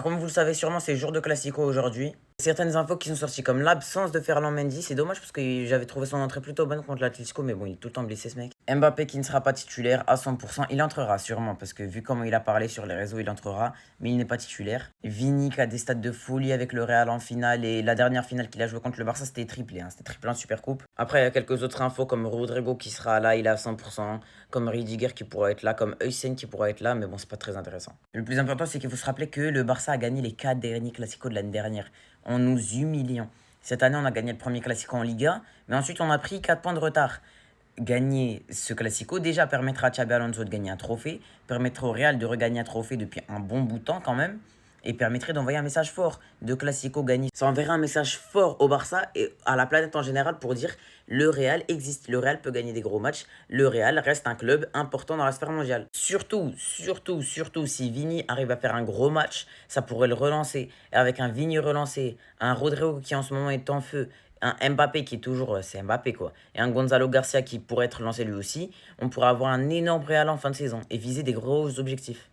Comme vous le savez sûrement, c'est jour de Classico aujourd'hui. Certaines infos qui sont sorties comme l'absence de Ferland Mendy, c'est dommage parce que j'avais trouvé son entrée plutôt bonne contre l'Atlético, mais bon, il est tout le temps blessé ce mec. Mbappé qui ne sera pas titulaire à 100%, il entrera sûrement parce que vu comment il a parlé sur les réseaux, il entrera, mais il n'est pas titulaire. Vini qui a des stats de folie avec le Real en finale et la dernière finale qu'il a joué contre le Barça, c'était triplé, hein, c'était triplé en Supercoupe. Après, il y a quelques autres infos comme Rodrigo qui sera là, il est à 100%, comme Rudiger qui pourra être là, comme Heusen qui pourra être là, mais bon, c'est pas très intéressant. Le plus important, c'est qu'il faut se rappeler que le Barça a gagné les 4 derniers Clasico de l'année dernière en nous humiliant. Cette année, on a gagné le premier Classico en Liga, mais ensuite on a pris 4 points de retard. Gagner ce Classico déjà permettra à Xabi Alonso de gagner un trophée, permettra au Real de regagner un trophée depuis un bon bout de temps quand même, et permettrait d'envoyer un message fort de Classico gagné. Ça enverrait un message fort au Barça et à la planète en général pour dire le Real existe, le Real peut gagner des gros matchs, le Real reste un club important dans la sphère mondiale. Surtout si Vini arrive à faire un gros match, ça pourrait le relancer. Et avec un Vini relancé, un Rodrigo qui en ce moment est en feu, un Mbappé qui est toujours, c'est Mbappé quoi, et un Gonzalo Garcia qui pourrait être lancé lui aussi, on pourrait avoir un énorme Real en fin de saison et viser des gros objectifs.